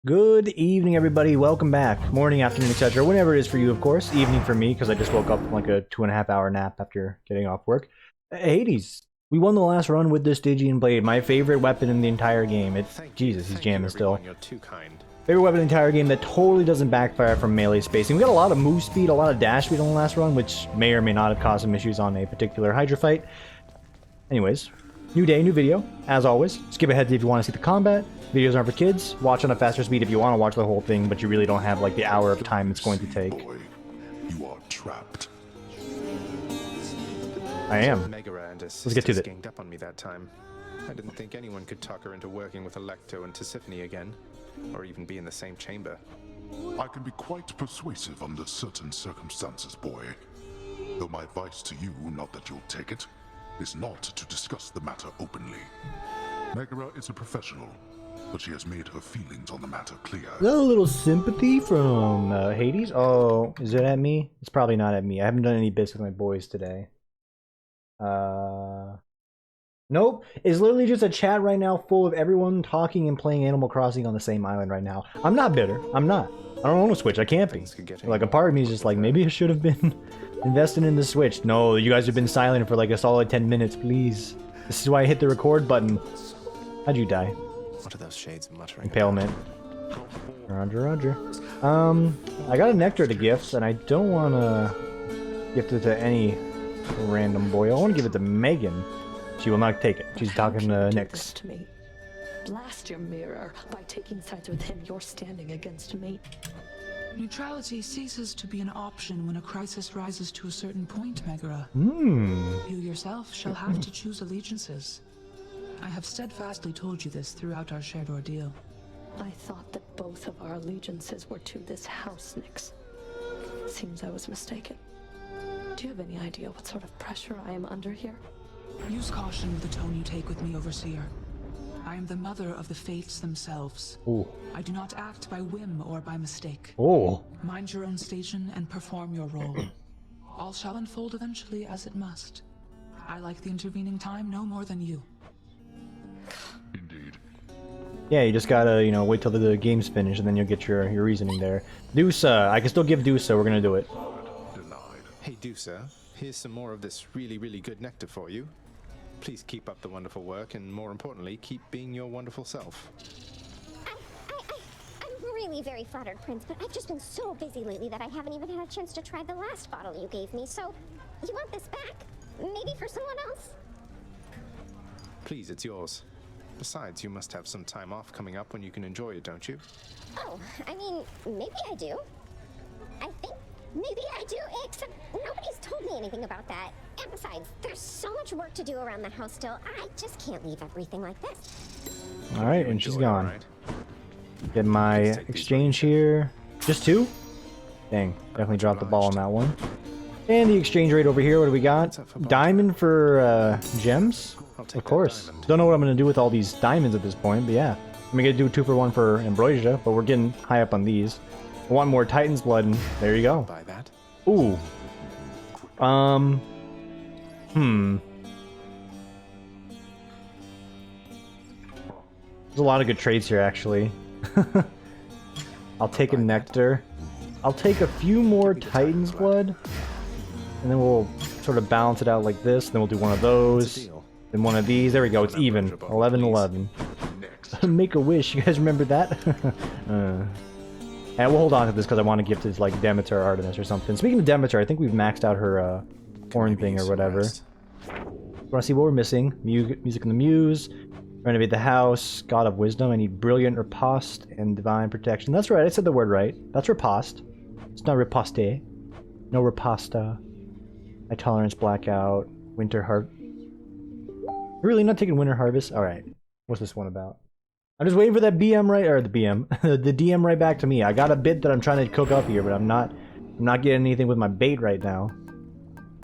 Good evening, everybody. Welcome back. Morning, afternoon, etc. Whenever it is for you, of course. Evening for me, because I just woke up from like a 2.5-hour nap after getting off work. Hades. We won the last run with the Stygian Blade, my favorite weapon in the entire game. Jesus, he's jamming still. You're too kind. Favorite weapon in the entire game that totally doesn't backfire from melee spacing. We got a lot of move speed, a lot of dash speed on the last run, which may or may not have caused some issues on a particular HYDRA fight. Anyways, new day, new video. As always, skip ahead if you want to see the combat. Videos aren't for kids. Watch on a faster speed if you want to watch the whole thing, but you really don't have like the hour of time it's going to take. Boy, you are trapped. I am. Let's get to it. Ganged up on me that time. I didn't think anyone could talk her into working with Electo and Tisiphone again, or even be in the same chamber. I can be quite persuasive under certain circumstances, boy. Though my advice to you, not that you'll take it, is not to discuss the matter openly. Megara is a professional, but she has made her feelings on the matter clear. A little sympathy from Hades. Oh, is it at me? It's probably not at me. I haven't done any bits with my boys today. Nope. It's literally just a chat right now full of everyone talking and playing Animal Crossing on the same island right now. I'm not bitter. I'm not. I don't own a Switch. I can't be. Like, a part of me is just like, maybe I should have been investing in the Switch. No, you guys have been silent for like a solid 10 minutes, please. This is why I hit the record button. How'd you die? What are those shades muttering? Impalement. Roger, roger. I got a nectar to gift, and I don't want to gift it to any random boy. I want to give it to Megan. She will not take it. She's talking to Nyx. To me. Blast your mirror. By taking sides with him, you're standing against me. Neutrality ceases to be an option when a crisis rises to a certain point, Megara. You yourself shall have to choose allegiances. I have steadfastly told you this throughout our shared ordeal. I thought that both of our allegiances were to this house, Nyx. Seems I was mistaken. Do you have any idea what sort of pressure I am under here? Use caution with the tone you take with me, Overseer. I am the mother of the fates themselves. Ooh. I do not act by whim or by mistake. Oh. Mind your own station and perform your role. All shall unfold eventually as it must. I like the intervening time no more than you. Indeed. Yeah, you just gotta, you know, wait till the game's finished and then you'll get your reasoning there. Dusa, I can still give Dusa, we're gonna do it. Denied. Hey, Dusa, here's some more of this really, really good nectar for you. Please keep up the wonderful work, and more importantly, keep being your wonderful self. I'm really very flattered, Prince, but I've just been so busy lately that I haven't even had a chance to try the last bottle you gave me, so you want this back? Maybe for someone else? Please, it's yours. Besides, you must have some time off coming up when you can enjoy it, don't you? Oh, I mean, maybe I do. I think maybe I do, except nobody's told me anything about that. And besides, there's so much work to do around the house still. I just can't leave everything like this. Alright, and she's Enjoy, gone. alright? Get my exchange here. Just two? Dang, definitely dropped the ball on that one. And the exchange rate over here, what do we got? Diamond for gems? Of course. Don't know what I'm going to do with all these diamonds at this point, but yeah. I'm going to do 2 for 1 for Ambrosia, but we're getting high up on these. I want more Titan's Blood, and there you go. Buy that. Ooh. There's a lot of good trades here, actually. I'll take a Nectar. I'll take a few more Titan's Blood. And then we'll sort of balance it out like this. Then we'll do one of those. Then one of these. There we go. It's even. 11-11. Make a wish. You guys remember that? And we'll hold on to this because I want to gift it to like Demeter or Artemis or something. Speaking of Demeter, I think we've maxed out her horn thing or whatever. Want to see what we're missing? Music in the Muse. Renovate the house. God of Wisdom. I need Brilliant Riposte and Divine Protection. That's right. I said the word right. That's Riposte. It's not Riposte. No Riposta. High Tolerance Blackout. Winter Heart. Really not taking Winter Harvest? Alright. What's this one about? I'm just waiting for that BM right, or the BM, the DM right back to me. I got a bit that I'm trying to cook up here, but I'm not getting anything with my bait right now.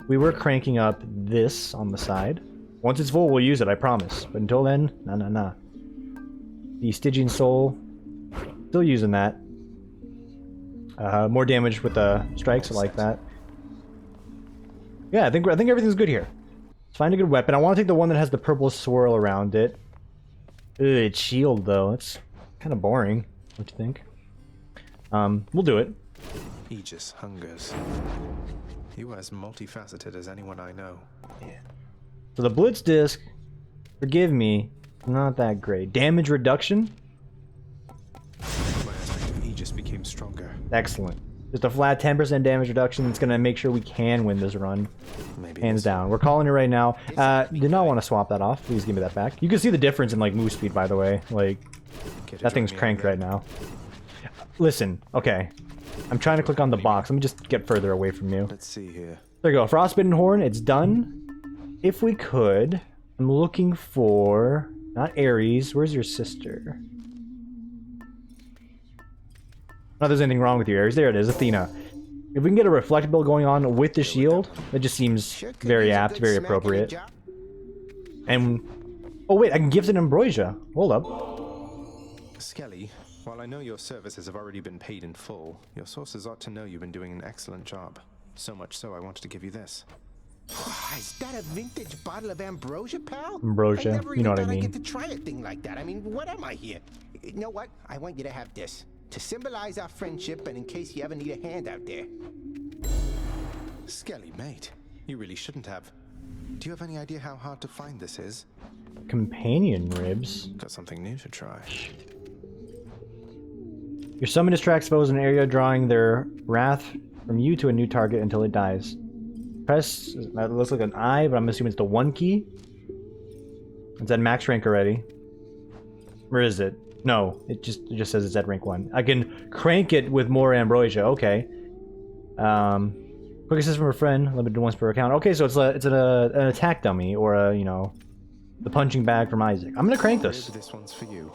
We were cranking up this on the side. Once it's full, we'll use it, I promise. But until then, nah. The Stygian Soul, still using that. More damage with the strikes, I like that. Yeah, I think everything's good here. Let's find a good weapon. I want to take the one that has the purple swirl around it. Ugh, it's shield though. It's kind of boring. What do you think? We'll do it. Aegis hungers. You are as multifaceted as anyone I know. Yeah. So the Blitz disc, forgive me, not that great. Damage reduction? My aspect of Aegis became stronger. Excellent. Just a flat 10% damage reduction. It's gonna make sure we can win this run. Maybe Hands down. We're calling it right now. Did not want to swap that off. Please give me that back. You can see the difference in like move speed, by the way. Like, that thing's cranked right now. Listen, okay. I'm trying to click on the box. Let me just get further away from you. Let's see here. There you go. Frostbitten Horn, it's done. If we could, I'm looking for... Not Ares. Where's your sister? Not there's anything wrong with you, Ares. There it is, Athena. If we can get a reflectable going on with the shield, that just seems very apt, very appropriate. And... Oh wait, I can gift an ambrosia. Hold up. Skelly, while I know your services have already been paid in full, your sources ought to know you've been doing an excellent job. So much so I wanted to give you this. Is that a vintage bottle of ambrosia, pal? Ambrosia, I never you know what I even thought I'd mean. get to try a thing like that. I mean, what am I here? You know what? I want you to have this. To symbolize our friendship and in case you ever need a hand out there. Skelly, mate, you really shouldn't have. Do you have any idea how hard to find this is? Companion ribs. Got something new to try. Your summon distracts foes in an area, drawing their wrath from you to a new target until it dies. Press, that looks like an I, but I'm assuming it's the 1 key. It's at max rank already. Where is it? No, it just says it's at rank 1. I can crank it with more ambrosia, okay. Quick assist from a friend, limited once per account. Okay, so it's an attack dummy, or a, you know, the punching bag from Isaac. I'm gonna crank this. This one's for you.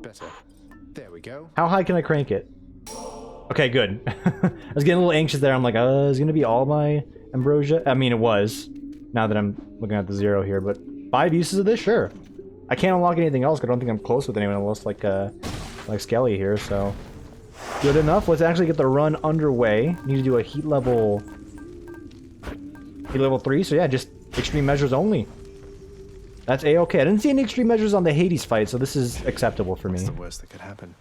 Better. There we go. How high can I crank it? Okay, good. I was getting a little anxious there. I'm like, is it gonna be all my ambrosia? I mean, it was. Now that I'm looking at the 0 here, but 5 uses of this, sure. I can't unlock anything else. 'Cause I don't think I'm close with anyone else like Skelly here. So good enough. Let's actually get the run underway. Need to do a heat level 3. So yeah, just extreme measures only. That's a-okay. I didn't see any extreme measures on the Hades fight, so this is acceptable for me. What's the worst that could happen?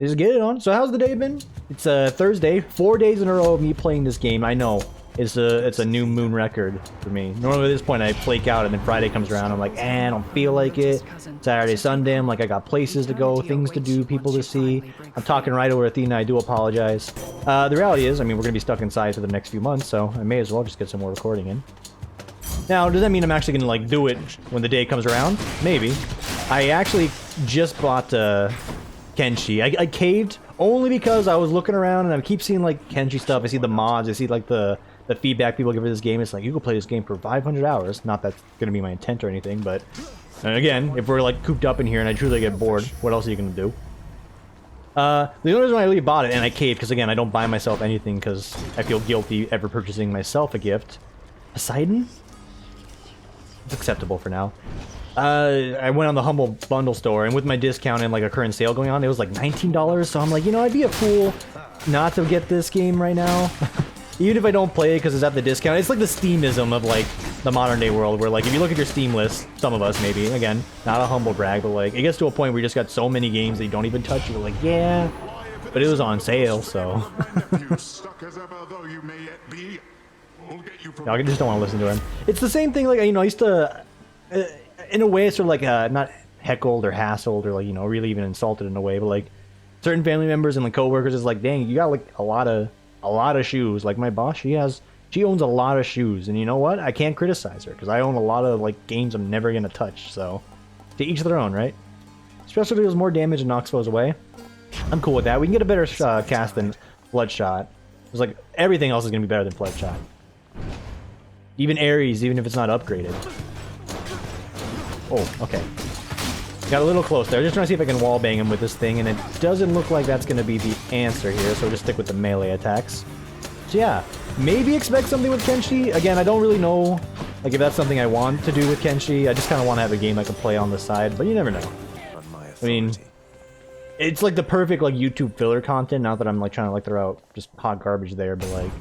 Just get it on. So how's the day been? It's Thursday. 4 days in a row of me playing this game. I know it's a new moon record for me. Normally at this point I flake out, and then Friday comes around. I'm like, I don't feel like it. Saturday, Sunday, I'm like, I got places to go, things to do, people to see. I'm talking right over Athena. I do apologize. The reality is, I mean, we're gonna be stuck inside for the next few months, so I may as well just get some more recording in. Now, does that mean I'm actually gonna like do it when the day comes around? Maybe. I actually just bought Kenshi. I caved only because I was looking around and I keep seeing like Kenshi stuff. I see the mods. I see like the feedback people give for this game. It's like, you can play this game for 500 hours. Not that's gonna be my intent or anything, but again, if we're like cooped up in here and I truly get bored, what else are you gonna do? The only reason why I really bought it and I caved, because again, I don't buy myself anything because I feel guilty ever purchasing myself a gift. Poseidon? It's acceptable for now. I went on the Humble Bundle store, and with my discount and like a current sale going on, it was like $19, so I'm like, you know, I'd be a fool not to get this game right now. Even if I don't play it because it's at the discount. It's like the Steamism of like the modern day world, where like if you look at your Steam list, some of us maybe, again, not a humble brag, but like it gets to a point where you just got so many games that you don't even touch. You're like, yeah, but it was on sale, so. No, I just don't want to listen to him. It's the same thing, like, you know, I used to, in a way, sort of like, not heckled or hassled or like, you know, really even insulted in a way, but like, certain family members and like coworkers is like, dang, you got like a lot of shoes. Like my boss, she owns a lot of shoes, and you know what? I can't criticize her because I own a lot of like games I'm never gonna touch. So, to each their own, right? Especially if deals more damage and knocks foes away. I'm cool with that. We can get a better cast than Bloodshot. It's like everything else is gonna be better than Bloodshot. Even Ares, even if it's not upgraded. Oh, okay. Got a little close there. Just trying to see if I can wallbang him with this thing, and it doesn't look like that's going to be the answer here, so we'll just stick with the melee attacks. So yeah, maybe expect something with Kenshi. Again, I don't really know like if that's something I want to do with Kenshi. I just kind of want to have a game I can play on the side, but you never know. I mean, it's like the perfect like YouTube filler content, not that I'm like trying to like throw out just hot garbage there, but like,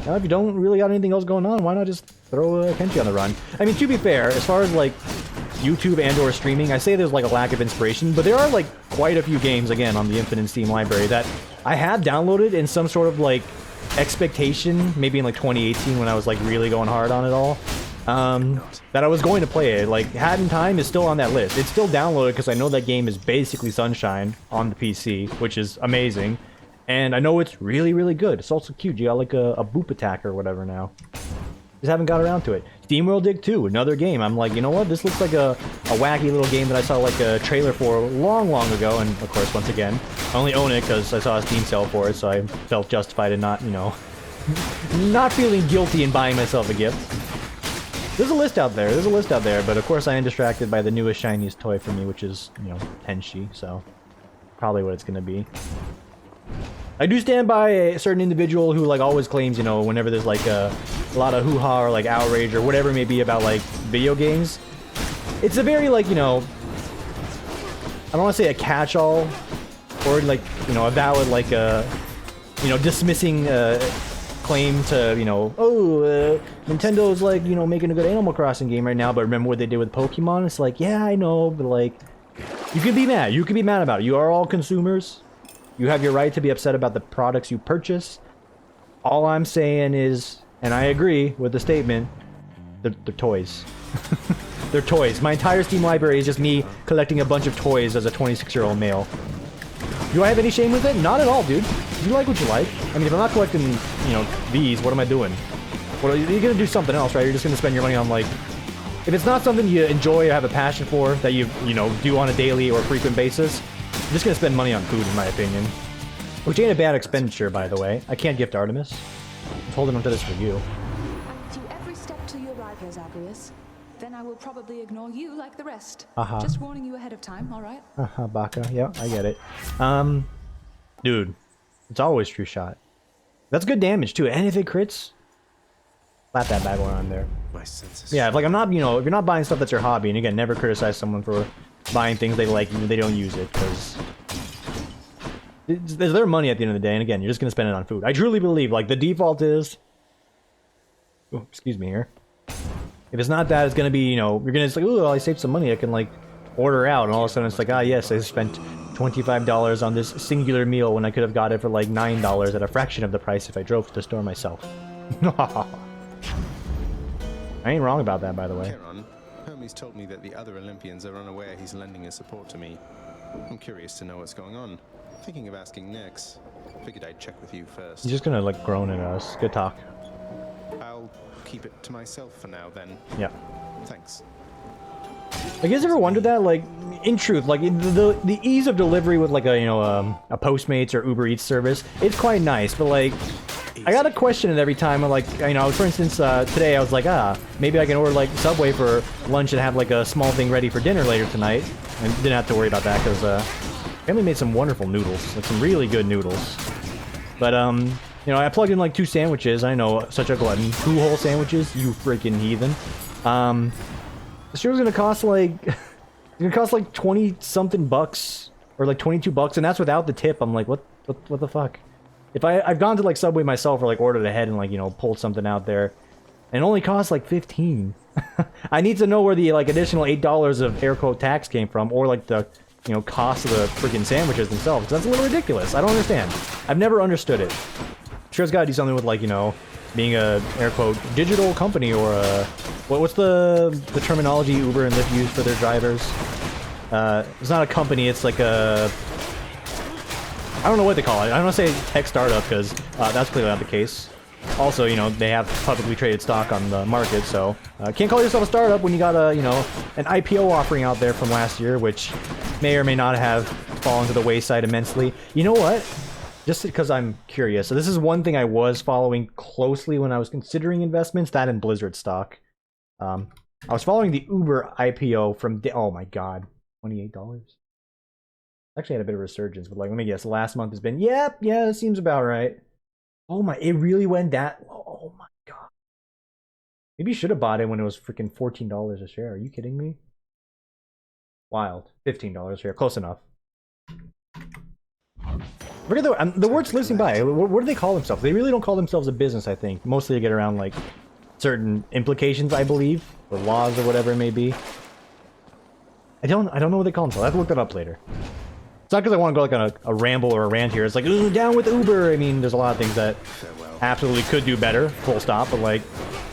you know, if you don't really got anything else going on, why not just throw Kenshi on the run? I mean, to be fair, as far as like YouTube and or streaming, I say there's like a lack of inspiration, but there are like quite a few games, again, on the Infinite Steam library that I have downloaded in some sort of like expectation, maybe in like 2018 when I was like really going hard on it all, that I was going to play it. Like, Hat in Time is still on that list. It's still downloaded because I know that game is basically Sunshine on the PC, which is amazing. And I know it's really, really good. It's also cute. You got like a boop attack or whatever now. Just haven't got around to it. SteamWorld Dig 2, another game. I'm like, you know what? This looks like a wacky little game that I saw like a trailer for long, long ago. And of course, once again, I only own it because I saw a Steam sale for it, so I felt justified in not, you know, not feeling guilty in buying myself a gift. There's a list out there. There's a list out there, but of course I am distracted by the newest, shiniest toy for me, which is, you know, Tenshi, so probably what it's gonna be. I do stand by a certain individual who like always claims, you know, whenever there's like a lot of hoo-ha or like outrage or whatever it may be about like video games, it's a very like, you know, I don't want to say a catch-all or like, you know, a valid like you know, dismissing claim to, you know, oh, Nintendo's like, you know, making a good Animal Crossing game right now, but remember what they did with Pokemon? It's like, yeah, I know, but like, you can be mad. You can be mad about it. You are all consumers. You have your right to be upset about the products you purchase. All I'm saying is, and I agree with the statement, they're toys. They're toys. My entire Steam library is just me collecting a bunch of toys as a 26-year-old male. Do I have any shame with it? Not at all, dude. You like what you like. I mean, if I'm not collecting, you know, these, what am I doing? Well, you're gonna do something else, right? You're just gonna spend your money on, like... If it's not something you enjoy or have a passion for, that you know, do on a daily or frequent basis, you're just gonna spend money on food, in my opinion. Which ain't a bad expenditure, by the way. I can't gift Artemis. I'm holding onto this for you. I will do every step till you arrive here, Zagreus. Then I will probably ignore you like the rest. Just warning you ahead of time, alright? Baka. Yeah, I get it. Dude. It's always true shot. That's good damage, too. And if it crits, slap that bad one on there. My senses. Yeah, if, like, I'm not, you know, if you're not buying stuff that's your hobby, and again, never criticize someone for buying things they like even if they don't use it, because it's their money at the end of the day, and again, you're just gonna spend it on food. I truly believe, like, the default is... Oh, excuse me here. If it's not that, it's gonna be, you know, you're gonna, it's like, oh, I saved some money, I can, like, order out, and all of a sudden it's like, ah, yes, I spent $25 on this singular meal when I could have got it for, like, $9 at a fraction of the price if I drove to the store myself. I ain't wrong about that, by the way. Charon, Hermes told me that the other Olympians are unaware he's lending his support to me. I'm curious to know what's going on. Thinking of asking Nyx. Figured I'd check with you first. He's just gonna, like, groan at us. Good talk. I'll keep it to myself for now, then. Yeah. Thanks. I guess ever wondered that, like, in truth, like, the ease of delivery with, like, a, you know, a Postmates or Uber Eats service, it's quite nice, but, like, I gotta question it every time. I'm like, you know, for instance, today I was like, maybe I can order, like, Subway for lunch and have, like, a small thing ready for dinner later tonight, and didn't have to worry about that, because, family made some wonderful noodles, like, some really good noodles. But, you know, I plugged in, like, 2 sandwiches. I know, such a glutton. 2 whole sandwiches, you freaking heathen. The shit was gonna cost like, it's gonna cost like 20-something bucks, or like 22 bucks, and that's without the tip. I'm like, what the fuck? If I've gone to like Subway myself, or like ordered ahead and like, you know, pulled something out there, and it only costs like 15. I need to know where the like additional $8 of air quote tax came from, or like the, you know, cost of the freaking sandwiches themselves. That's a little ridiculous. I don't understand. I've never understood it. I'm sure it's gotta do something with like, you know, being a air quote digital company, or a what's the terminology Uber and Lyft use for their drivers? It's not a company, it's like a, I don't know what they call it. I don't want to say tech startup, because that's clearly not the case. Also, you know, they have publicly traded stock on the market, so can't call yourself a startup when you got a, you know, an IPO offering out there from last year, which may or may not have fallen to the wayside immensely. You know what? Just because I'm curious. So this is one thing I was following closely when I was considering investments, that and Blizzard stock. I was following the Uber IPO from, oh my god, $28. Actually had a bit of a resurgence, but like, let me guess, last month has been, yep, yeah, it seems about right. Oh my, it really went that low. Oh my god. Maybe you should have bought it when it was freaking $14 a share. Are you kidding me? Wild. $15 a share. Close enough. Forget the word's listening by. What do they call themselves? They really don't call themselves a business, I think. Mostly to get around, like, certain implications, I believe. Or laws or whatever it may be. I don't know what they call themselves. I have to look that up later. It's not because I want to go like on a ramble or a rant here. It's like, ooh, down with Uber. I mean, there's a lot of things that absolutely could do better, full stop. But like,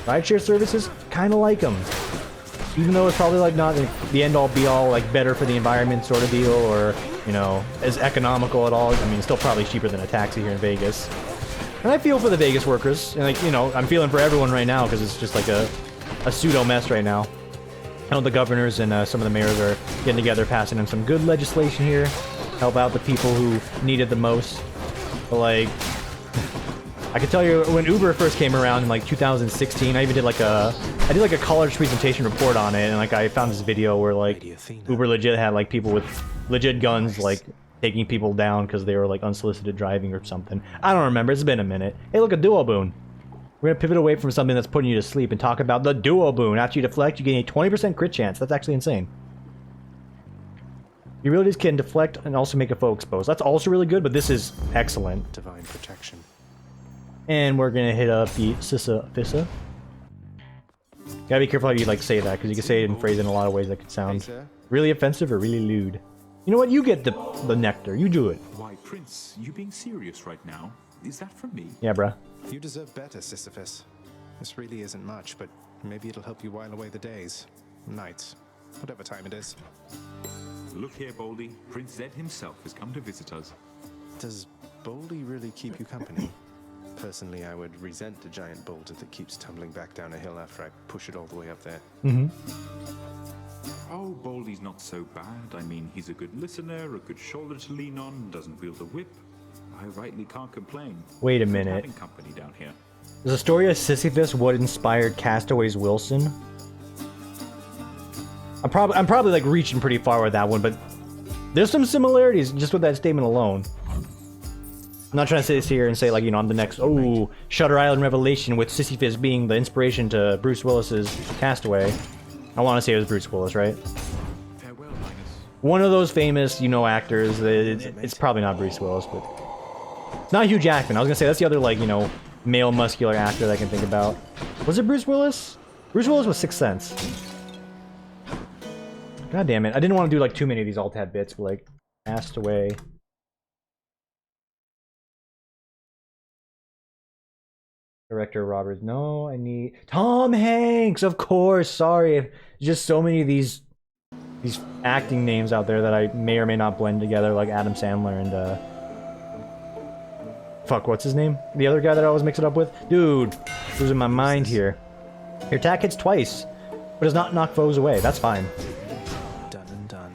rideshare services, kind of like them. Even though it's probably like not the end all be all, like better for the environment sort of deal, or you know, as economical at all. I mean, it's still probably cheaper than a taxi here in Vegas. And I feel for the Vegas workers, and like, you know, I'm feeling for everyone right now because it's just like a pseudo mess right now. I know the governors and some of the mayors are getting together, passing in some good legislation here, help out the people who need it the most. But like, I can tell you, when Uber first came around in like 2016, I even did like a college presentation report on it, and like I found this video where like Uber legit had like people with legit guns like taking people down because they were like unsolicited driving or something. I don't remember. It's been a minute. Hey, look, a duo boon. We're gonna pivot away from something that's putting you to sleep and talk about the duo boon. After you deflect, you gain a 20% crit chance. That's actually insane. Your abilities can deflect and also make a foe exposed. That's also really good, but this is excellent. Divine protection. And we're gonna hit up the Sissa Fissa. Gotta be careful how you like say that, because you can say it and phrase it in a lot of ways that could sound really offensive or really lewd. You know what? You get the nectar. You do it. Why, Prince, you being serious right now? Is that from me? Yeah, bruh. You deserve better, Sisyphus. This really isn't much, but maybe it'll help you while away the days, nights, whatever time it is. Look here, Boldy. Prince Zed himself has come to visit us. Does Boldy really keep you company? Personally, I would resent a giant boulder that keeps tumbling back down a hill after I push it all the way up there. Oh, Boldy's not so bad. I mean, he's a good listener, a good shoulder to lean on, doesn't wield a whip. I rightly can't complain. Wait a Good minute. having company down here. Is the story of Sisyphus what inspired Castaway's Wilson? I'm probably like reaching pretty far with that one, but there's some similarities just with that statement alone. I'm not trying to sit here and say like, you know, I'm the next, oh, Shutter Island revelation with Sisyphus being the inspiration to Bruce Willis's Castaway. I want to say it was Bruce Willis, right? Farewell, Linus. One of those famous, you know, actors. It's probably not Bruce Willis, but it's not Hugh Jackman. I was gonna say that's the other, like, you know, male muscular actor that I can think about. Was it Bruce Willis? Bruce Willis was Sixth Sense. God damn it! I didn't want to do like too many of these alt-tab bits, but like, passed away. Director Roberts. No, I need Tom Hanks, of course. Sorry, just so many of these acting names out there that I may or may not blend together, like Adam Sandler and fuck, what's his name? The other guy that I always mix it up with? Dude, losing my mind here. Your attack hits twice, but does not knock foes away. That's fine. Done and done.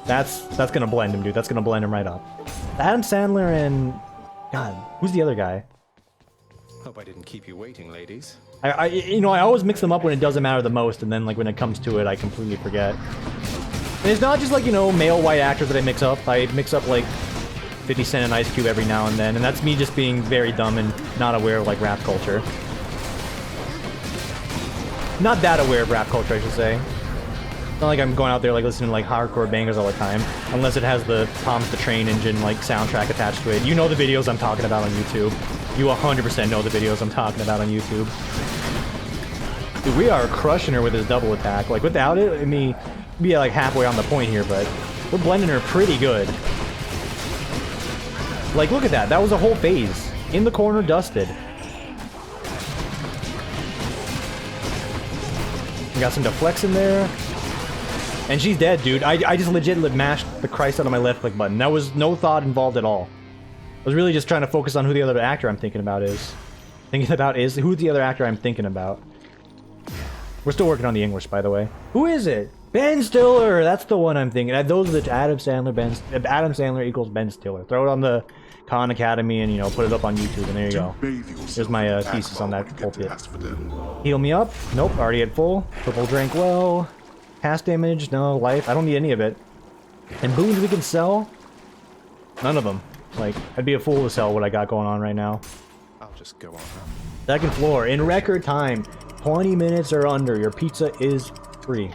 That's gonna blend him, dude. That's gonna blend him right up. Adam Sandler and God, who's the other guy? Hope I didn't keep you waiting, ladies. You know, I always mix them up when it doesn't matter the most, and then like when it comes to it, I completely forget. And it's not just like, you know, male white actors that I mix up. I mix up like 50 Cent and Ice Cube every now and then, and that's me just being very dumb and not aware of like rap culture. Not that aware of rap culture, I should say. It's not like I'm going out there like listening to like hardcore bangers all the time, unless it has the Tom's the Train Engine like soundtrack attached to it. You know the videos I'm talking about on YouTube. You 100% know the videos I'm talking about on YouTube. Dude, we are crushing her with his double attack. Like without it, I mean, be like halfway on the point here, but we're blending her pretty good. Like, look at that. That was a whole phase. In the corner, dusted. We got some deflects in there. And she's dead, dude. I just legit mashed the Christ out of my left click button. That was no thought involved at all. I was really just trying to focus on who the other actor I'm thinking about is. Who the other actor I'm thinking about. We're still working on the English, by the way. Who is it? Ben Stiller! That's the one I'm thinking. Those are the Adam Sandler, Adam Sandler equals Ben Stiller. Throw it on the Khan Academy and, you know, put it up on YouTube, and there you go. Here's my thesis on that whole bit. Heal me up. Nope, already at full. Purple drank well. Cast damage, no. Life, I don't need any of it. And boons we can sell? None of them. Like, I'd be a fool to sell what I got going on right now. I'll just go on. Second floor, in record time. 20 minutes or under, your pizza is free.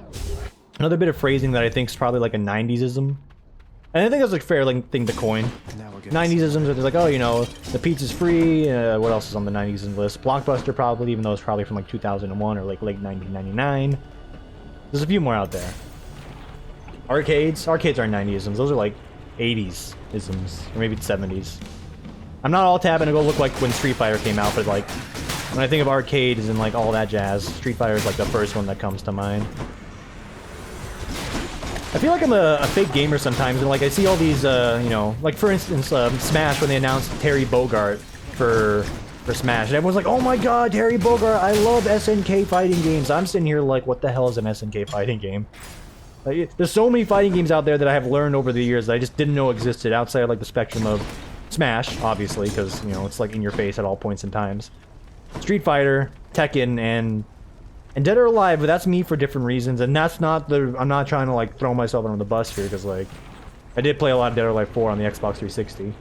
Another bit of phrasing that I think is probably like a 90s-ism. And I think that's like a fair thing to coin. 90s-isms are just like, oh, you know, the pizza's free. What else is on the 90s list? Blockbuster probably, even though it's probably from like 2001 or like late 1999. There's a few more out there. Arcades? Arcades aren't 90-isms. Those are like 80s-isms. Or maybe 70s. I'm not all tabbing to go look like when Street Fighter came out, but like, when I think of arcades and like all that jazz, Street Fighter is like the first one that comes to mind. I feel like I'm a fake gamer sometimes, and like I see all these, you know, like for instance, Smash when they announced Terry Bogard for Smash, and everyone's like, "Oh my God, Terry Bogard! I love SNK fighting games." I'm sitting here like, "What the hell is an SNK fighting game?" Like, there's so many fighting games out there that I have learned over the years that I just didn't know existed outside of like the spectrum of Smash, obviously, because you know it's like in your face at all points in times. Street Fighter, Tekken, and Dead or Alive, but that's me for different reasons, and that's not the... I'm not trying to, like, throw myself under the bus here, because, like, I did play a lot of Dead or Alive 4 on the Xbox 360.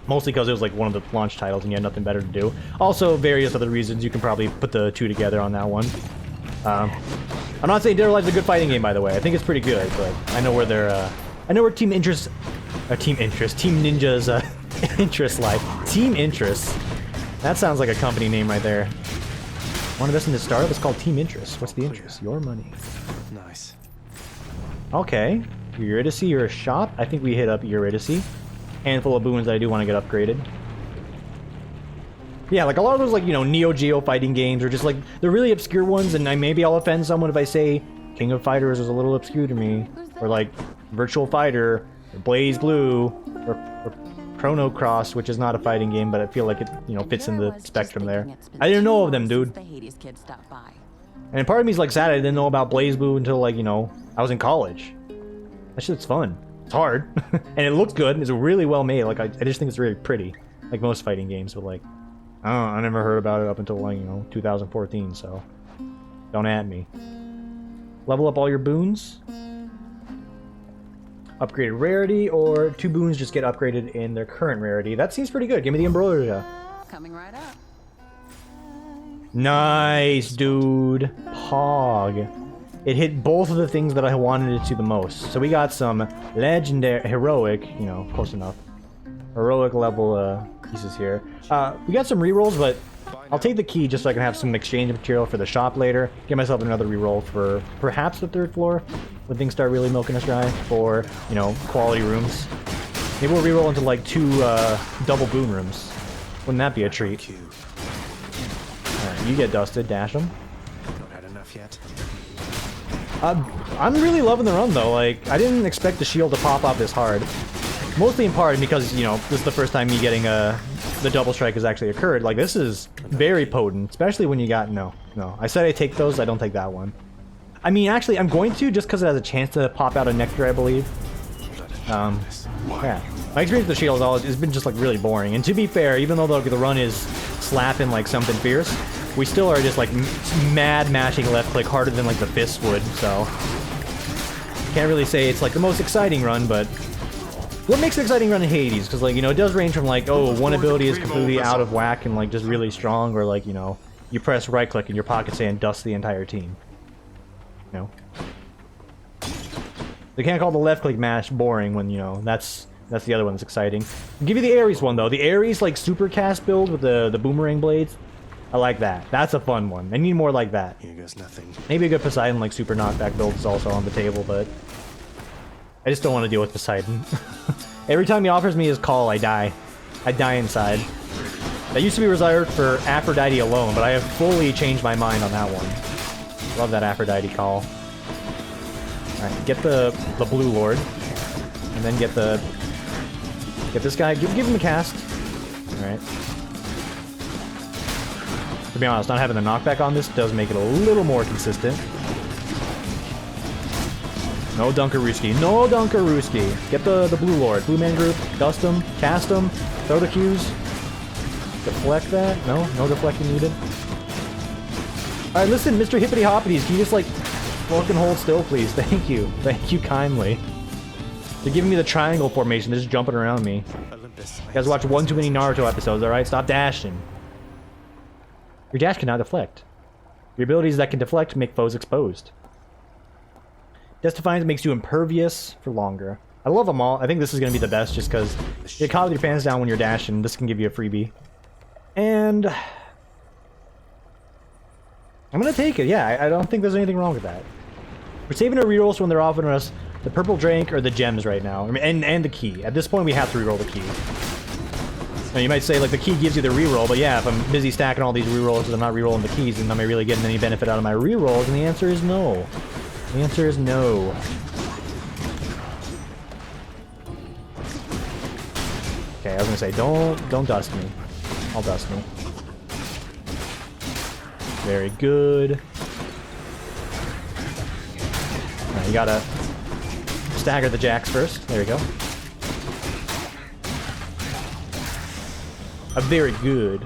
Mostly because it was, like, one of the launch titles, and you had nothing better to do. Also, various other reasons, you can probably put the two together on that one. I'm not saying Dead or Alive's a good fighting game, by the way. I think it's pretty good, but I know where they're, I know where Team Ninja's, interests lie. Team Interests. That sounds like a company name right there. Want to invest in the startup? It's called Team Interest. What's the interest? Your money. Nice. Okay. Eurydice, you're a shop. I think we hit up Eurydice. Handful of boons that I do want to get upgraded. Yeah, like a lot of those, like, you know, Neo Geo fighting games are just like, they're really obscure ones, and maybe I'll offend someone if I say King of Fighters is a little obscure to me. Or like Virtual Fighter, or Blaze Blue, or Chrono Cross, which is not a fighting game, but I feel like it, you know, fits in the spectrum there. I didn't know of them, dude. And part of me is like sad I didn't know about Blaze Blue until, like, you know, I was in college. That shit's fun. It's hard. And it looks good. It's really well made. Like, I just think it's really pretty. Like most fighting games, but like, I don't know, I never heard about it up until, like, you know, 2014, so don't at me. Level up all your boons. Upgraded rarity, or 2 boons just get upgraded in their current rarity. That seems pretty good. Give me the Ambrosia. Coming right up. Nice, dude. Pog. It hit both of the things that I wanted it to the most. So we got some legendary, heroic, you know, close enough. Heroic level pieces here. We got some rerolls, but I'll take the key just so I can have some exchange material for the shop later. Get myself another reroll for perhaps the 3rd floor when things start really milking us dry for, you know, quality rooms. Maybe we'll reroll into like 2 double boon rooms. Wouldn't that be a treat? Alright, you get dusted, dash them. Not had enough yet. I'm really loving the run though. Like, I didn't expect the shield to pop off this hard. Mostly in part because, you know, this is the first time me getting the double strike has actually occurred. Like, this is very potent, especially when you got... No. I said I take those, I don't take that one. I mean, actually, I'm going to, just because it has a chance to pop out a Nectar, I believe. Yeah. My experience with the shield has been just, like, really boring. And to be fair, even though the run is slapping like something fierce, we still are just, like, mad mashing left click harder than, like, the fist would, so... Can't really say it's, like, the most exciting run, but... What makes an exciting run in Hades? Because, like, you know, it does range from, like, oh, one ability is completely out of whack and, like, just really strong, or, like, you know, you press right-click and your pocket sand dusts the entire team. You know? They can't call the left-click mash boring when, you know, that's the other one that's exciting. I'll give you the Ares one, though. The Ares, like, super cast build with the boomerang blades. I like that. That's a fun one. I need more like that. Here goes nothing. Maybe a good Poseidon, like, super knockback build is also on the table, but... I just don't want to deal with Poseidon. Every time he offers me his call, I die. I die inside. That used to be reserved for Aphrodite alone, but I have fully changed my mind on that one. Love that Aphrodite call. Alright, get the Blue Lord. And then get this guy. Give him a cast. Alright. To be honest, not having the knockback on this does make it a little more consistent. No Dunkarooski. No Dunkarooski. Get the Blue Lord. Blue Man Group. Dust him. Cast him. Throw the Qs. Deflect that. No? No deflecting needed. Alright, listen, Mr. Hippity Hoppities, can you just, like, fucking hold still, please? Thank you. Thank you kindly. They're giving me the triangle formation. They're just jumping around me. Olympus. You guys watch one too many Naruto episodes, alright? Stop dashing. Your dash cannot deflect. Your abilities that can deflect make foes exposed. Death Defiance makes you impervious for longer. I love them all. I think this is going to be the best just because you caught with your pants down when you're dashing. This can give you a freebie. And... I'm going to take it. Yeah, I don't think there's anything wrong with that. We're saving our rerolls when they're offering us the purple drink or the gems right now. I mean, and the key. At this point, we have to reroll the key. Now, you might say, like, the key gives you the reroll, but yeah, if I'm busy stacking all these rerolls because I'm not rerolling the keys, then am I really getting any benefit out of my rerolls? And the answer is no. The answer is no. Okay, I was gonna say, don't dust me. I'll dust me. Very good. Now, you gotta stagger the jacks first. There we go. A very good.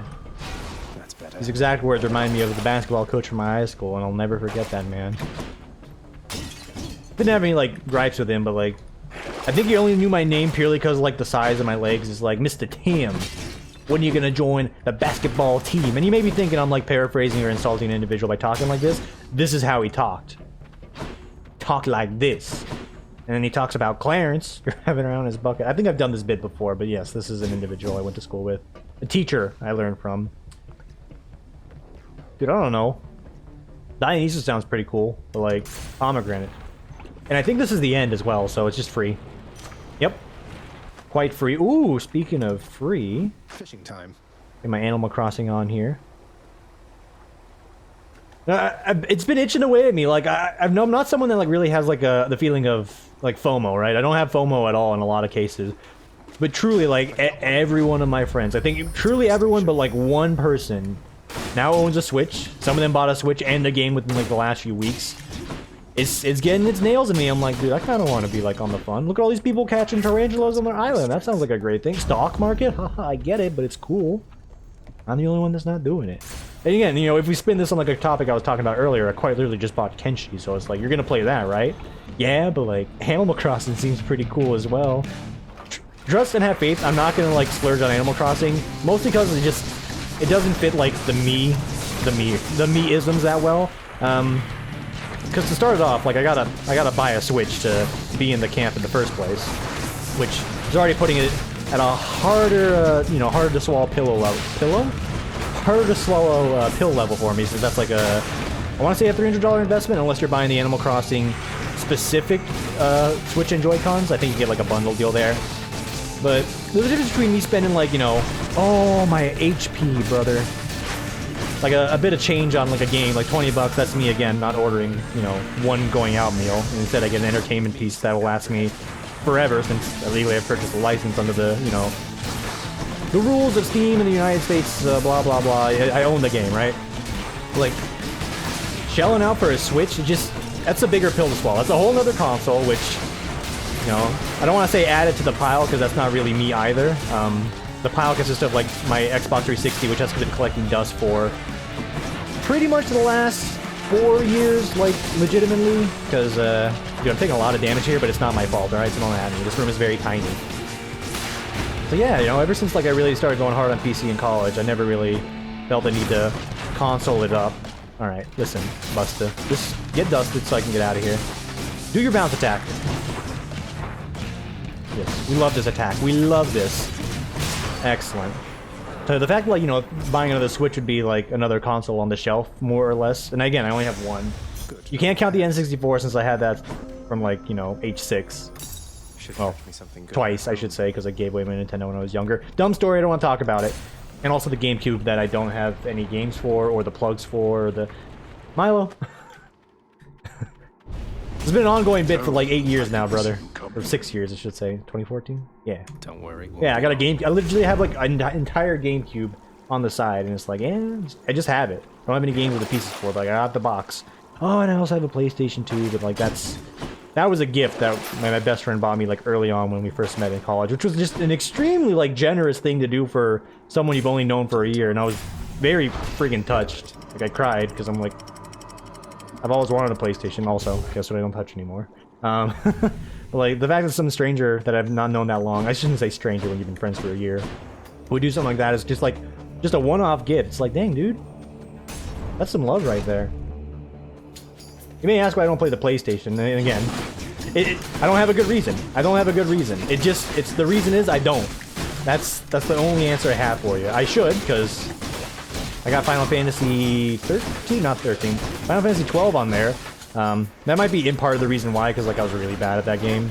That's better. These exact words remind me of the basketball coach from my high school, and I'll never forget that man. Didn't have any, like, gripes with him, but, like, I think he only knew my name purely because, like, the size of my legs is like, Mr. Tim, when are you gonna join the basketball team? And he may be thinking I'm, like, paraphrasing or insulting an individual by talking like this. This is how he talked. Talk like this. And then he talks about Clarence having around his bucket. I think I've done this bit before, but yes, this is an individual I went to school with. A teacher I learned from. Dude, I don't know. Dionysus sounds pretty cool, but like, pomegranate. And I think this is the end as well, so it's just free. Yep. Quite free. Ooh, speaking of free. Fishing time. Get my Animal Crossing on here. It's been itching away at me. Like, I'm not someone that like really has like the feeling of like FOMO, right? I don't have FOMO at all in a lot of cases. But truly, like, every one of my friends, I think truly everyone but like one person now owns a Switch. Some of them bought a Switch and a game within like the last few weeks. It's getting its nails in me. I'm like, dude, I kind of want to be like on the fun. Look at all these people catching tarantulas on their island. That sounds like a great thing. Stock market? Haha, I get it, but it's cool. I'm the only one that's not doing it. And again, you know, if we spin this on like a topic I was talking about earlier, I quite literally just bought Kenshi, so it's like, you're gonna play that, right? Yeah, but like, Animal Crossing seems pretty cool as well. Trust and have faith, I'm not gonna like splurge on Animal Crossing, mostly because it doesn't fit like the me-isms that well. Because to start it off, like I gotta buy a Switch to be in the camp in the first place, which is already putting it at a harder, you know, harder to swallow harder to swallow pill level for me. So that's like a, I want to say a $300 investment, unless you're buying the Animal Crossing specific Switch and Joy-Cons. I think you get like a bundle deal there. But there's a difference between me spending like, you know, oh my HP, brother. Like a bit of change on like a game, like 20 bucks, that's me again, not ordering, you know, one going out meal. And instead I get an entertainment piece that will last me forever, since legally I've purchased a license under the, you know, the rules of Steam in the United States, blah, blah, blah. I own the game, right? Like, shelling out for a Switch, that's a bigger pill to swallow. That's a whole nother console, which, you know, I don't want to say add it to the pile, because that's not really me either. The pile consists of, like, my Xbox 360, which has been collecting dust for pretty much the last 4 years, like, legitimately, because, dude, I'm taking a lot of damage here, but it's not my fault, alright? So don't at me. This room is very tiny. So yeah, you know, ever since, like, I really started going hard on PC in college, I never really felt the need to console it up. Alright, listen, Busta. Just get dusted so I can get out of here. Do your bounce attack. Yes, we love this attack. We love this. Excellent. So the fact that, like, you know, buying another Switch would be like another console on the shelf, more or less. And again, I only have one. Good. You can't count the N64 since I had that from, like, you know, age 6. Well, twice, I should say, because I gave away my Nintendo when I was younger. Dumb story, I don't want to talk about it. And also the GameCube that I don't have any games for, or the plugs for, or the... Milo. It's been an ongoing bit for like 8 years now, brother. Or 6 years, I should say. 2014? Yeah. Don't worry. Yeah, I got a game. I literally have like an entire GameCube on the side, and it's like, I just have it. I don't have any games with the pieces for it, but like, I got the box. Oh, and I also have a PlayStation 2, but like that was a gift that my best friend bought me like early on when we first met in college, which was just an extremely like generous thing to do for someone you've only known for a year, and I was very friggin' touched. Like, I cried because I'm like, I've always wanted a PlayStation. Also, guess what? I don't touch anymore. But like, the fact that some stranger that I've not known that long, I shouldn't say stranger when you've been friends for a year, would do something like that is just like, just a one-off gift. It's like, dang, dude, that's some love right there. You may ask why I don't play the PlayStation, and again, I don't have a good reason. I don't have a good reason. The reason is I don't. That's the only answer I have for you. I should, because I got Final Fantasy 13, not 13, Final Fantasy 12 on there, That might be in part of the reason why, because like I was really bad at that game.